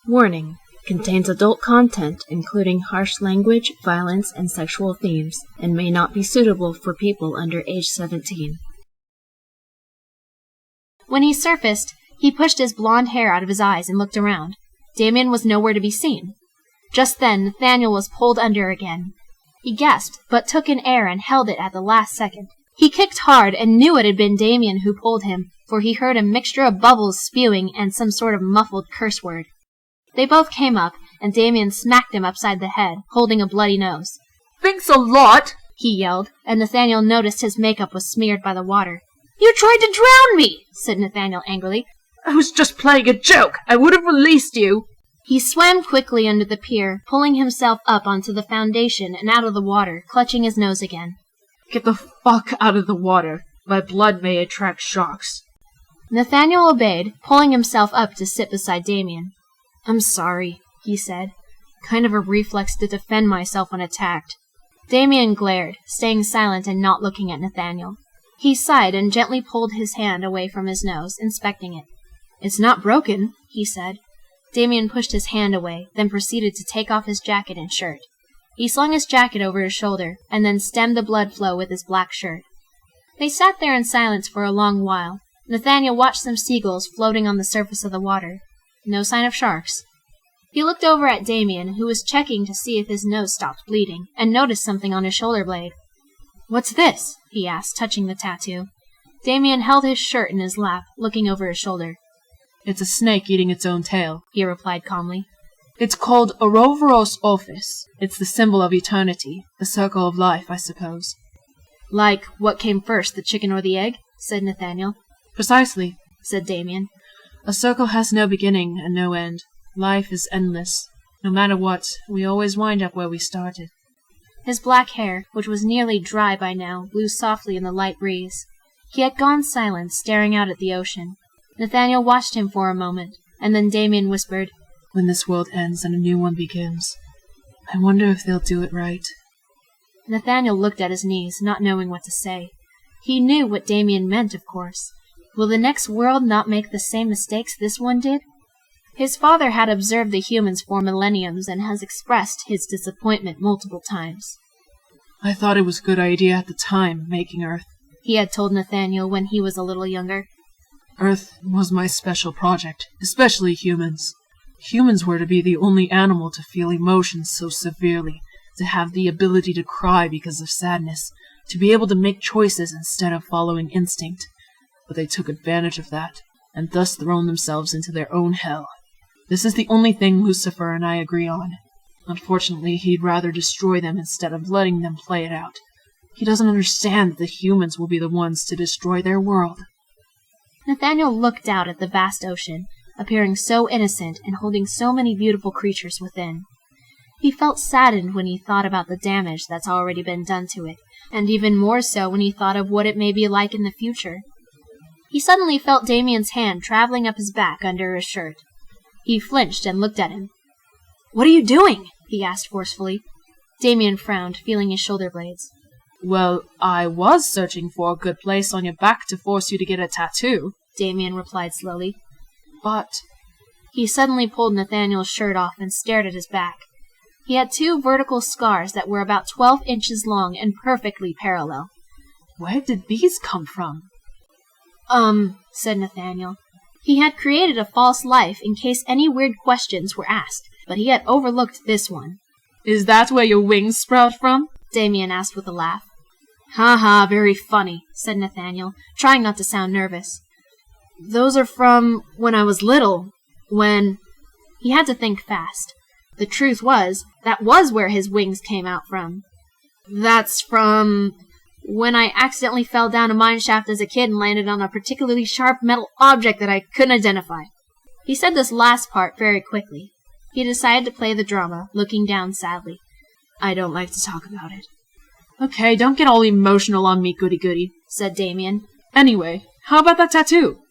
Warning: contains adult content including harsh language, violence, and sexual themes, and may not be suitable for people under age 17. When he surfaced, he pushed his blonde hair out of his eyes and looked around. Damien was nowhere to be seen. Just then, Nathaniel was pulled under again. He gasped, but took in air and held it at the last second. He kicked hard and knew it had been Damien who pulled him, for he heard a mixture of bubbles spewing and some sort of muffled curse word. They both came up, and Damien smacked him upside the head, holding a bloody nose. "Thanks a lot!" he yelled, and Nathaniel noticed his makeup was smeared by the water. "You tried to drown me!" said Nathaniel angrily. "I was just playing a joke. I would have released you." He swam quickly under the pier, pulling himself up onto the foundation and out of the water, clutching his nose again. "Get the fuck out of the water. My blood may attract sharks." Nathaniel obeyed, pulling himself up to sit beside Damien. "I'm sorry," he said. "Kind of a reflex to defend myself when attacked." Damien glared, staying silent and not looking at Nathaniel. He sighed and gently pulled his hand away from his nose, inspecting it. "It's not broken," he said. Damien pushed his hand away, then proceeded to take off his jacket and shirt. He slung his jacket over his shoulder, and then stemmed the blood flow with his black shirt. They sat there in silence for a long while. Nathaniel watched some seagulls floating on the surface of the water. No sign of sharks. He looked over at Damien, who was checking to see if his nose stopped bleeding, and noticed something on his shoulder blade. "What's this?" he asked, touching the tattoo. Damien held his shirt in his lap, looking over his shoulder. "It's a snake eating its own tail," he replied calmly. "It's called Ouroboros Ophis. It's the symbol of eternity, the circle of life, I suppose." "Like what came first, the chicken or the egg?" said Nathaniel. "Precisely," said Damien. "A circle has no beginning and no end. Life is endless. No matter what, we always wind up where we started." His black hair, which was nearly dry by now, blew softly in the light breeze. He had gone silent, staring out at the ocean. Nathaniel watched him for a moment, and then Damien whispered, "When this world ends and a new one begins, I wonder if they'll do it right." Nathaniel looked at his knees, not knowing what to say. He knew what Damien meant, of course. Will the next world not make the same mistakes this one did? His father had observed the humans for millenniums and has expressed his disappointment multiple times. "I thought it was a good idea at the time, making Earth," he had told Nathaniel when he was a little younger. "Earth was my special project, especially humans. Humans were to be the only animal to feel emotions so severely, to have the ability to cry because of sadness, to be able to make choices instead of following instinct. But they took advantage of that, and thus thrown themselves into their own hell. This is the only thing Lucifer and I agree on. Unfortunately, he'd rather destroy them instead of letting them play it out. He doesn't understand that the humans will be the ones to destroy their world." Nathaniel looked out at the vast ocean, appearing so innocent and holding so many beautiful creatures within. He felt saddened when he thought about the damage that's already been done to it, and even more so when he thought of what it may be like in the future. He suddenly felt Damien's hand traveling up his back under his shirt. He flinched and looked at him. "What are you doing?" he asked forcefully. Damien frowned, feeling his shoulder blades. "Well, I was searching for a good place on your back to force you to get a tattoo," Damien replied slowly. "But—" He suddenly pulled Nathaniel's shirt off and stared at his back. He had 2 vertical scars that were about 12 inches long and perfectly parallel. "Where did these come from?" Said Nathaniel. He had created a false life in case any weird questions were asked, but he had overlooked this one. "Is that where your wings sprout from?" Damien asked with a laugh. "Ha ha, very funny," said Nathaniel, trying not to sound nervous. "Those are from when I was little, when—" He had to think fast. The truth was, that was where his wings came out from. "That's from when I accidentally fell down a mine shaft as a kid and landed on a particularly sharp metal object that I couldn't identify." He said this last part very quickly. He decided to play the drama, looking down sadly. "I don't like to talk about it." "Okay, don't get all emotional on me, goody-goody," said Damien. "Anyway, how about that tattoo?"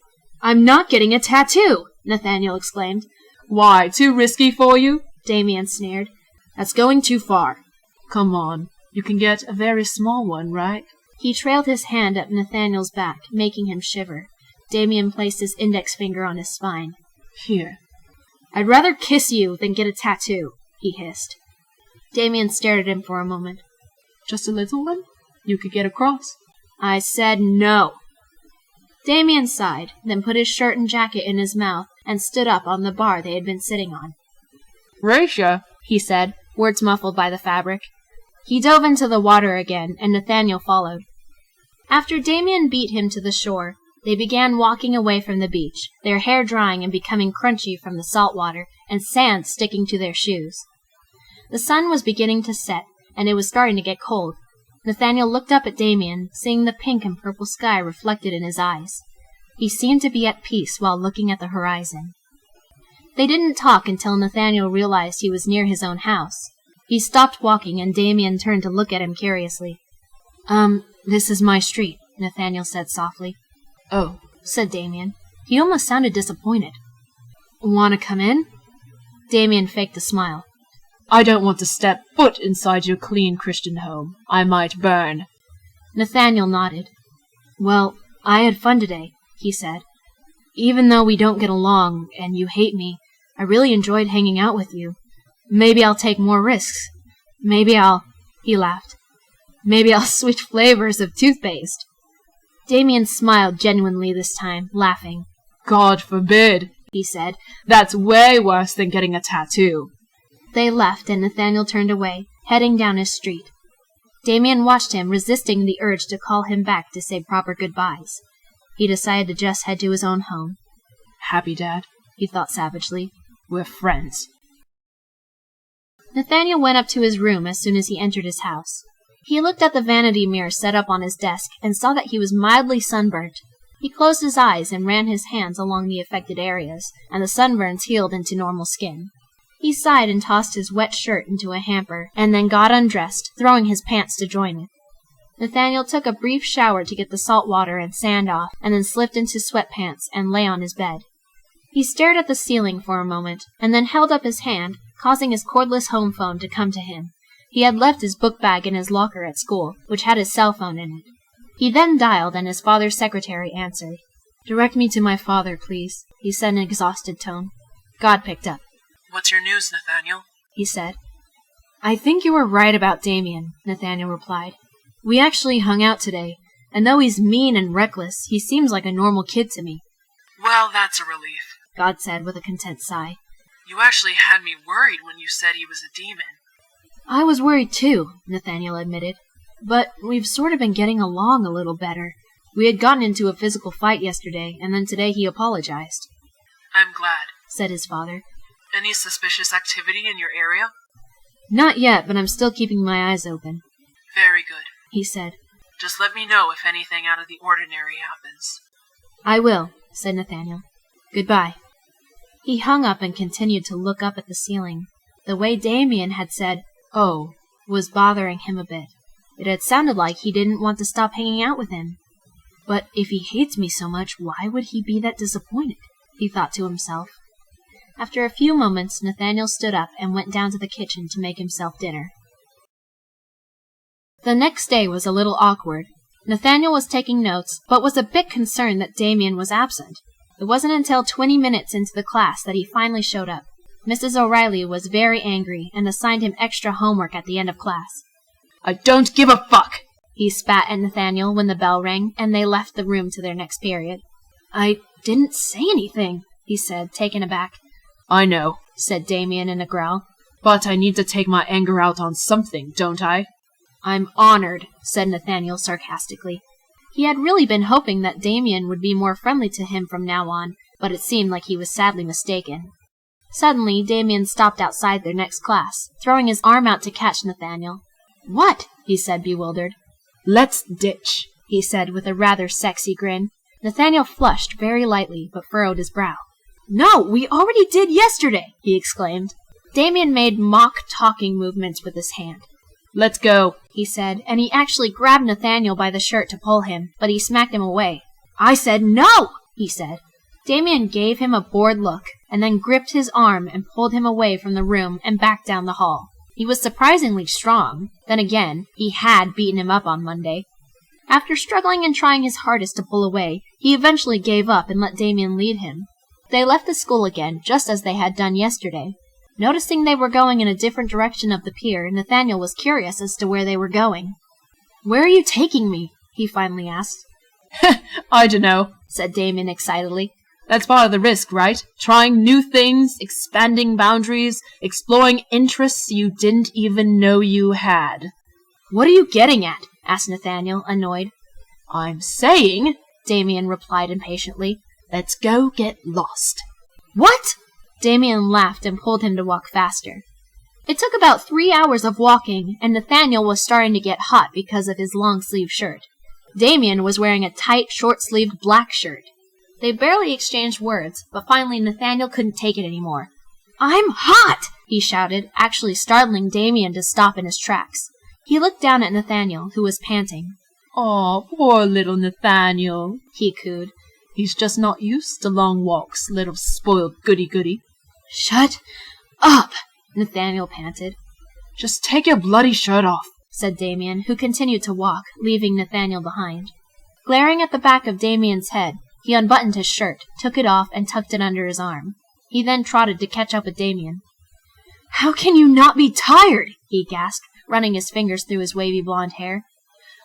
"I'm not getting a tattoo!" Nathaniel exclaimed. "Why, too risky for you?" Damien sneered. "That's going too far." "Come on, you can get a very small one, right?" He trailed his hand up Nathaniel's back, making him shiver. Damien placed his index finger on his spine. "Here." I'd rather kiss you than get a tattoo, he hissed. Damien stared at him for a moment. Just a little one? You could get across. I said no. Damien sighed, then put his shirt and jacket in his mouth and stood up on the bar they had been sitting on. Raisha, he said, words muffled by the fabric. He dove into the water again, and Nathaniel followed. After Damien beat him to the shore, they began walking away from the beach, their hair drying and becoming crunchy from the salt water, and sand sticking to their shoes. The sun was beginning to set, and it was starting to get cold. Nathaniel looked up at Damien, seeing the pink and purple sky reflected in his eyes. He seemed to be at peace while looking at the horizon. They didn't talk until Nathaniel realized he was near his own house. He stopped walking, and Damien turned to look at him curiously. This is my street, Nathaniel said softly. Oh, said Damien. He almost sounded disappointed. Want to come in? Damien faked a smile. I don't want to step foot inside your clean Christian home. I might burn. Nathaniel nodded. Well, I had fun today, he said. Even though we don't get along, and you hate me, I really enjoyed hanging out with you. Maybe I'll take more risks. He laughed. Maybe I'll switch flavors of toothpaste. Damien smiled genuinely this time, laughing. God forbid, he said. That's way worse than getting a tattoo. They left, and Nathaniel turned away, heading down his street. Damien watched him, resisting the urge to call him back to say proper goodbyes. He decided to just head to his own home. Happy, Dad, he thought savagely. We're friends. Nathaniel went up to his room as soon as he entered his house. He looked at the vanity mirror set up on his desk and saw that he was mildly sunburnt. He closed his eyes and ran his hands along the affected areas, and the sunburns healed into normal skin. He sighed and tossed his wet shirt into a hamper, and then got undressed, throwing his pants to join it. Nathaniel took a brief shower to get the salt water and sand off, and then slipped into sweatpants and lay on his bed. He stared at the ceiling for a moment, and then held up his hand, causing his cordless home phone to come to him. He had left his book bag in his locker at school, which had his cell phone in it. He then dialed, and his father's secretary answered. Direct me to my father, please, he said in an exhausted tone. God picked up. What's your news, Nathaniel? He said. I think you were right about Damien, Nathaniel replied. We actually hung out today, and though he's mean and reckless, he seems like a normal kid to me. Well, that's a relief, God said with a content sigh. You actually had me worried when you said he was a demon. I was worried too, Nathaniel admitted. But we've sort of been getting along a little better. We had gotten into a physical fight yesterday, and then today he apologized. I'm glad, said his father. Any suspicious activity in your area? Not yet, but I'm still keeping my eyes open. Very good, he said. Just let me know if anything out of the ordinary happens. I will, said Nathaniel. Goodbye. He hung up and continued to look up at the ceiling. The way Damien had said, "Oh," was bothering him a bit. It had sounded like he didn't want to stop hanging out with him. But if he hates me so much, why would he be that disappointed? He thought to himself. After a few moments, Nathaniel stood up and went down to the kitchen to make himself dinner. The next day was a little awkward. Nathaniel was taking notes, but was a bit concerned that Damien was absent. It wasn't until 20 minutes into the class that he finally showed up. Mrs. O'Reilly was very angry and assigned him extra homework at the end of class. I don't give a fuck! He spat at Nathaniel when the bell rang, and they left the room to their next period. I didn't say anything, he said, taken aback. I know, said Damien in a growl. But I need to take my anger out on something, don't I? I'm honored, said Nathaniel sarcastically. He had really been hoping that Damien would be more friendly to him from now on, but it seemed like he was sadly mistaken. Suddenly, Damien stopped outside their next class, throwing his arm out to catch Nathaniel. What? He said, bewildered. Let's ditch, he said with a rather sexy grin. Nathaniel flushed very lightly, but furrowed his brow. No, we already did yesterday, he exclaimed. Damien made mock talking movements with his hand. Let's go, he said, and he actually grabbed Nathaniel by the shirt to pull him, but he smacked him away. I said no, he said. Damien gave him a bored look, and then gripped his arm and pulled him away from the room and back down the hall. He was surprisingly strong. Then again, he had beaten him up on Monday. After struggling and trying his hardest to pull away, he eventually gave up and let Damien lead him. They left the school again, just as they had done yesterday. Noticing they were going in a different direction of the pier, Nathaniel was curious as to where they were going. "Where are you taking me?" he finally asked. I dunno, said Damien excitedly. That's part of the risk, right? Trying new things, expanding boundaries, exploring interests you didn't even know you had. "What are you getting at?" asked Nathaniel, annoyed. I'm saying, Damien replied impatiently. let's go get lost. "What?" Damien laughed and pulled him to walk faster. It took about 3 hours of walking, and Nathaniel was starting to get hot because of his long-sleeved shirt. Damien was wearing a tight, short-sleeved black shirt. They barely exchanged words, but finally Nathaniel couldn't take it anymore. "I'm hot!" he shouted, actually startling Damien to stop in his tracks. He looked down at Nathaniel, who was panting. Aw, poor little Nathaniel, he cooed. He's just not used to long walks, little spoiled goody-goody. "Shut up!" Nathaniel panted. Just take your bloody shirt off, said Damien, who continued to walk, leaving Nathaniel behind. Glaring at the back of Damien's head, he unbuttoned his shirt, took it off, and tucked it under his arm. He then trotted to catch up with Damien. "How can you not be tired?" he gasped, running his fingers through his wavy blonde hair.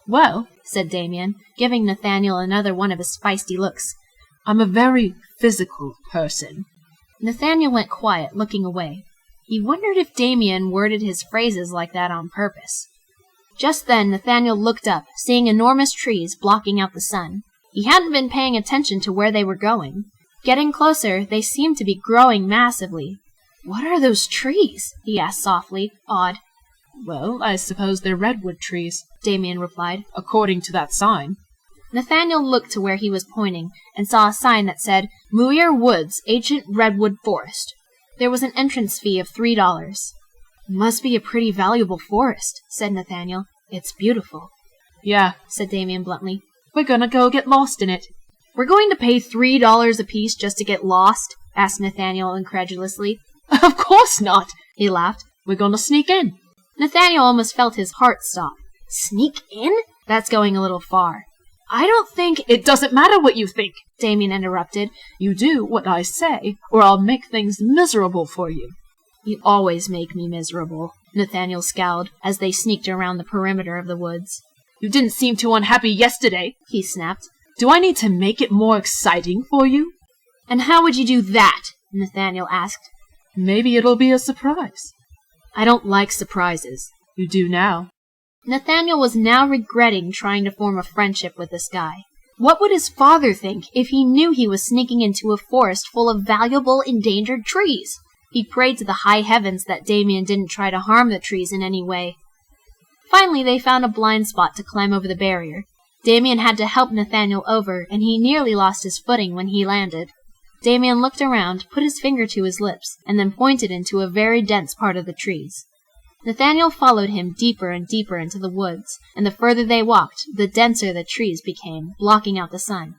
Well, said Damien, giving Nathaniel another one of his feisty looks. I'm a very physical person. Nathaniel went quiet, looking away. He wondered if Damien worded his phrases like that on purpose. Just then Nathaniel looked up, seeing enormous trees blocking out the sun. He hadn't been paying attention to where they were going. Getting closer, they seemed to be growing massively. "What are those trees?" he asked softly, awed. Well, I suppose they're redwood trees, Damien replied. according to that sign. Nathaniel looked to where he was pointing, and saw a sign that said, Muir Woods, Ancient Redwood Forest. There was an entrance fee of $3. "Must be a pretty valuable forest," said Nathaniel. "It's beautiful." Yeah, said Damien bluntly. we're gonna go get lost in it. "We're going to pay $3 apiece just to get lost?" asked Nathaniel incredulously. Of course not, He laughed. we're gonna sneak in. Nathaniel almost felt his heart stop. "Sneak in? That's going a little far." "I don't think—" It doesn't matter what you think. Damien interrupted. You do what I say, or I'll make things miserable for you. "You always make me miserable," Nathaniel scowled, as they sneaked around the perimeter of the woods. You didn't seem too unhappy yesterday. He snapped. Do I need to make it more exciting for you? "And how would you do that?" Nathaniel asked. Maybe it'll be a surprise. "I don't like surprises." You do now. Nathaniel was now regretting trying to form a friendship with this guy. What would his father think if he knew he was sneaking into a forest full of valuable endangered trees? He prayed to the high heavens that Damien didn't try to harm the trees in any way. Finally, they found a blind spot to climb over the barrier. Damien had to help Nathaniel over, and he nearly lost his footing when he landed. Damien looked around, put his finger to his lips, and then pointed into a very dense part of the trees. Nathaniel followed him deeper and deeper into the woods, and the further they walked, the denser the trees became, blocking out the sun.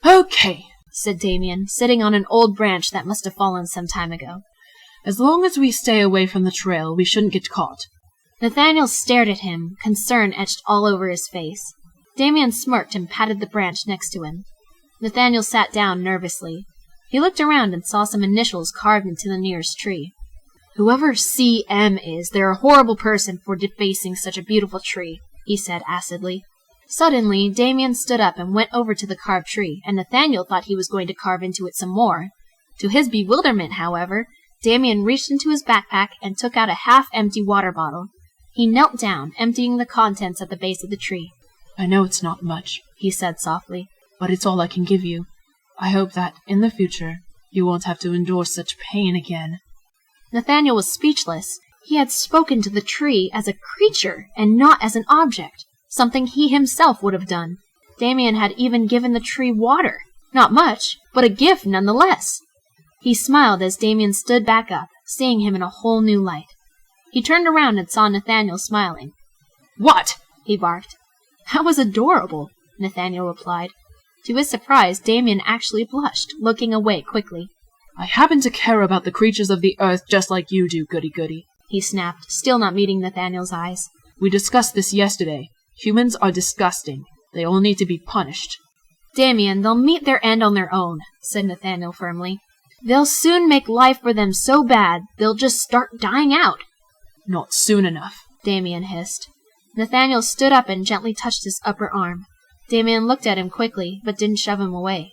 Okay, said Damien, sitting on an old branch that must have fallen some time ago. as long as we stay away from the trail, we shouldn't get caught. Nathaniel stared at him, concern etched all over his face. Damien smirked and patted the branch next to him. Nathaniel sat down nervously. He looked around and saw some initials carved into the nearest tree. "Whoever C.M. is, they're a horrible person for defacing such a beautiful tree," he said acidly. Suddenly, Damien stood up and went over to the carved tree, and Nathaniel thought he was going to carve into it some more. To his bewilderment, however, Damien reached into his backpack and took out a half-empty water bottle. He knelt down, emptying the contents at the base of the tree. I know it's not much, he said softly, but it's all I can give you. I hope that, in the future, you won't have to endure such pain again. Nathaniel was speechless. He had spoken to the tree as a creature and not as an object, something he himself would have done. Damien had even given the tree water. Not much, but a gift nonetheless. He smiled as Damien stood back up, seeing him in a whole new light. He turned around and saw Nathaniel smiling. What? He barked. That was adorable, Nathaniel replied. To his surprise, Damien actually blushed, looking away quickly. I happen to care about the creatures of the earth just like you do, goody-goody, he snapped, still not meeting Nathaniel's eyes. We discussed this yesterday. Humans are disgusting. They all need to be punished. Damien, they'll meet their end on their own, said Nathaniel firmly. They'll soon make life for them so bad, they'll just start dying out. Not soon enough, Damien hissed. Nathaniel stood up and gently touched his upper arm. Damien looked at him quickly, but didn't shove him away.